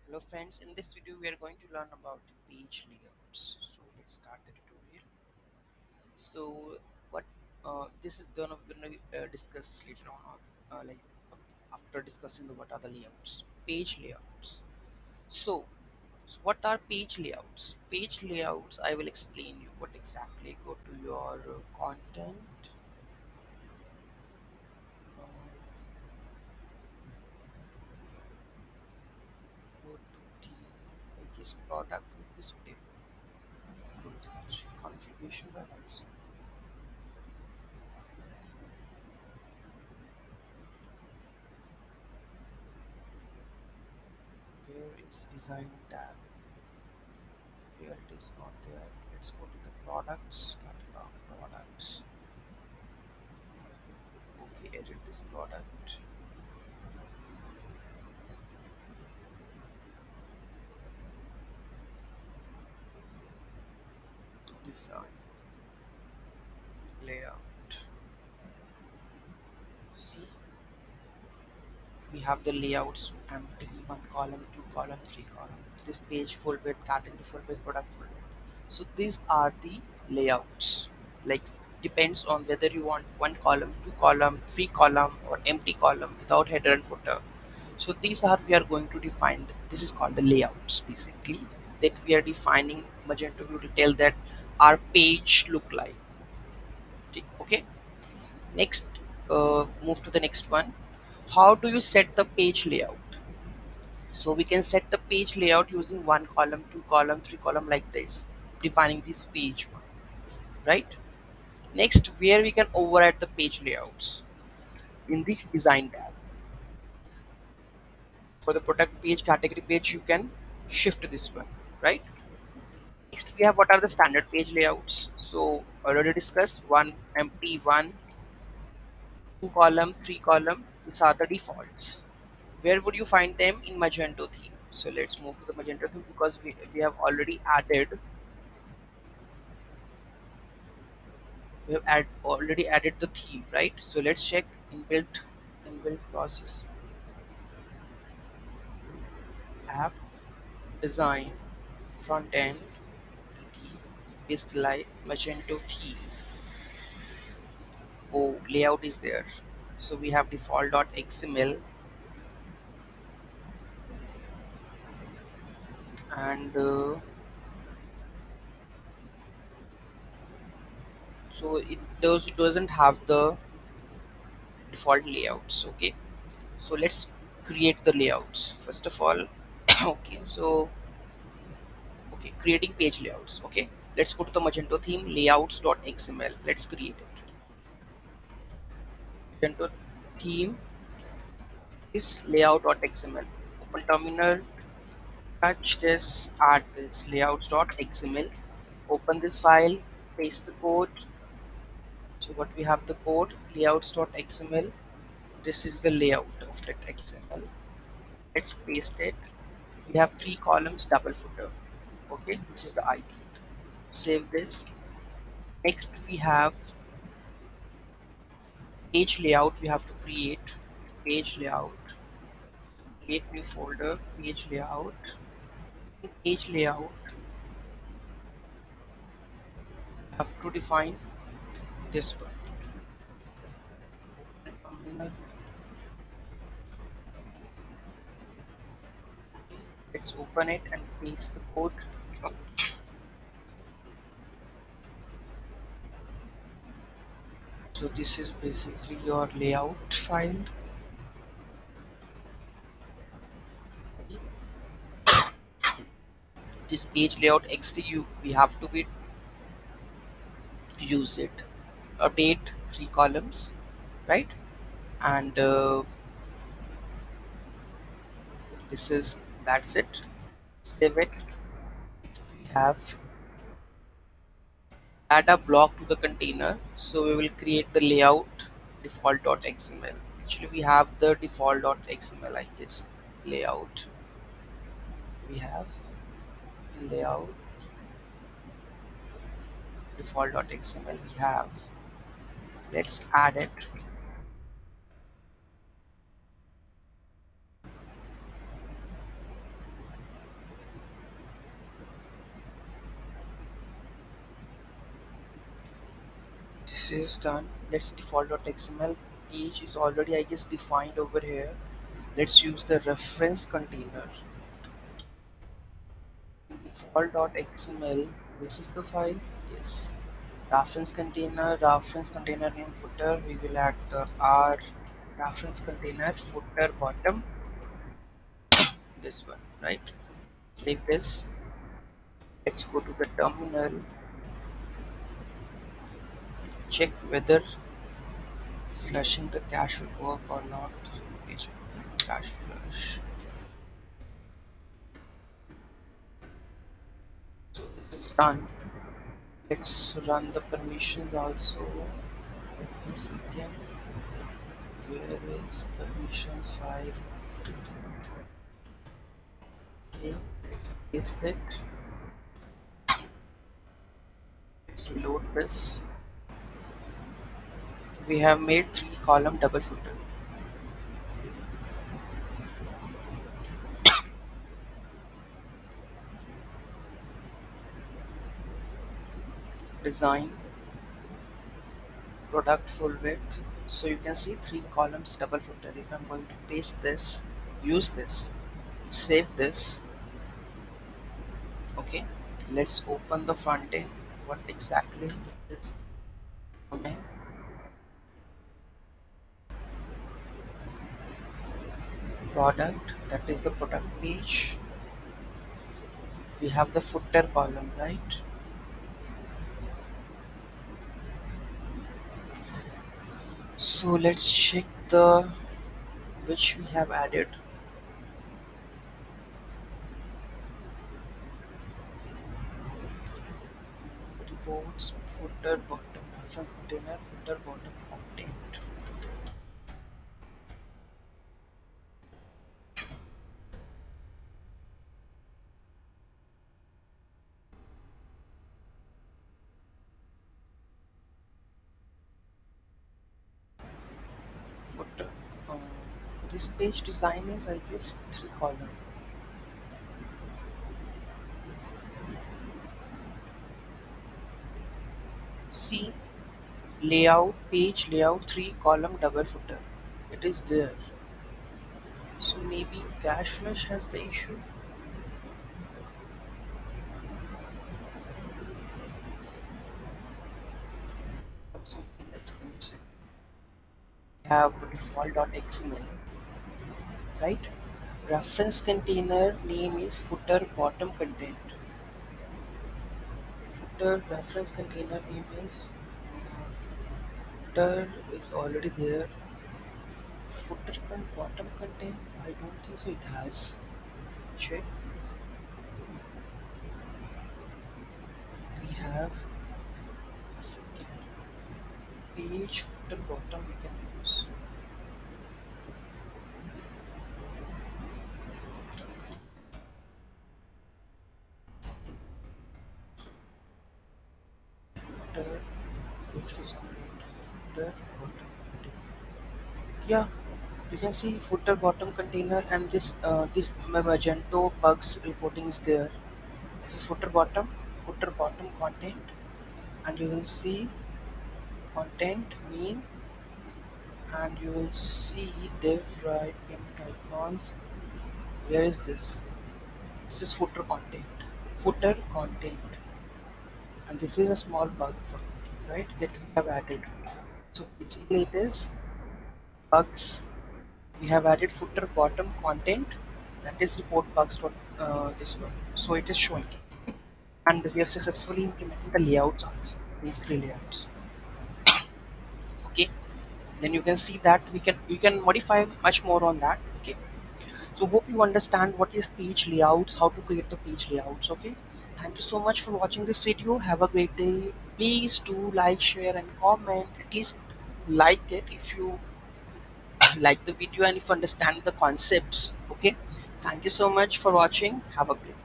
Hello friends, in this video we are going to learn about page layouts. So let's start the tutorial. So what this is going to discuss later on, like after discussing the what are the layouts, page layouts. So, so what are page layouts? Page layouts, I will explain you what exactly. Go to your content, um, go to the I guess product would be suitable. Go to the configuration values. Where is design tab? Here it is not there. Let's go to the products, catalog products. Okay, edit this product. Design, layout. See, we have the layouts empty, one column, two column, three column. This page full width, category full width, product full width. So these are the layouts. Like depends on whether you want one column, two column, three column, or empty column without header and footer. So these are we are going to define. This is called the layouts basically that we are defining. Magento will tell that our page look like. Okay. Next, move to the next one. How do you set the page layout? So we can set the page layout using one column, two column, three column like this, defining this page one, right? Next, where we can override the page layouts in the design tab. For the product page, category page, you can shift this one, right? Next, we have what are the standard page layouts. So already discussed one empty, one, two column, three column. These are the defaults. Where would you find them in Magento theme? So let's move to the Magento theme because we have already added already added the theme, right? So let's check inbuilt process app design front end is like Magento theme. Oh, layout is there. So we have default.xml and so it doesn't have the default layouts. Okay, so let's create the layouts first of all. Okay, so okay, creating page layouts. Okay, let's go to the Magento theme layouts.xml. Let's create it. Magento theme is layout.xml. Open terminal, touch this, add this layouts.xml. Open this file, paste the code. So what we have the code layouts.xml. This is the layout of that XML. Let's paste it. We have three columns, double footer. Okay, this is the ID. Save this. Next we have page layout. We have to create page layout. Create new folder. Page layout. In page layout, we have to define this one. Let's open it and paste the code. So this is basically your layout file. This page layout XDU we have to be use it. Update three columns, right? And this is that's it. Save it. We have add a block to the container. So we will create the layout default.xml. Actually, we have the default.xml, I guess. Layout. We have layout default.xml. We have. Let's add it. this is done. Let's default.xml page is already I guess defined over here. Let's use the reference container. Default.xml, this is the file. Yes. Reference container name footer. We will add the R reference container footer bottom. This one, right? Save this. Let's go to the terminal. Check whether flushing the cache will work or not. Page cache flush. So this is done. Let's run the permissions also. Let me see again. Where is permissions 5? Okay, let's paste it. Let's load this. We have made 3 column double footer. Design product full width. So you can see 3 columns double footer. If I'm going to paste this, use this, save this. Okay, let's open the front end. What exactly is coming? Product, that is the product page. We have the footer column, right? So let's check the which we have added. Reports footer bottom reference container footer bottom content. Footer. Um, this page design is I guess 3 column. See, layout page layout 3 column double footer. It is there. So maybe cache flush has the issue. Something that's missing. We have default.xml, right? Reference container name is footer bottom content. Footer reference container name is footer is already there. Footer bottom content, I don't think so. It has. Check. We have a second page footer bottom we can use. Footer, which is called footer bottom container. Yeah, you can see footer bottom container and this Magento bugs reporting is there. This is footer bottom content, and you will see content mean, and you will see div right pink icons. Where is this? This is footer content, and this is a small bug, right, that we have added. So basically it is bugs. We have added footer bottom content, that is report bugs dot this one. So it is showing, and we have successfully implemented the layouts also. These 3 layouts. Okay, then you can see that we can modify much more on that. Okay, so hope you understand what is page layouts, how to create the page layouts. Okay, thank you so much for watching this video. Have a great day. Please do like, share and comment. At least like it if you like the video and if you understand the concepts. Okay, thank you so much for watching. Have a great day.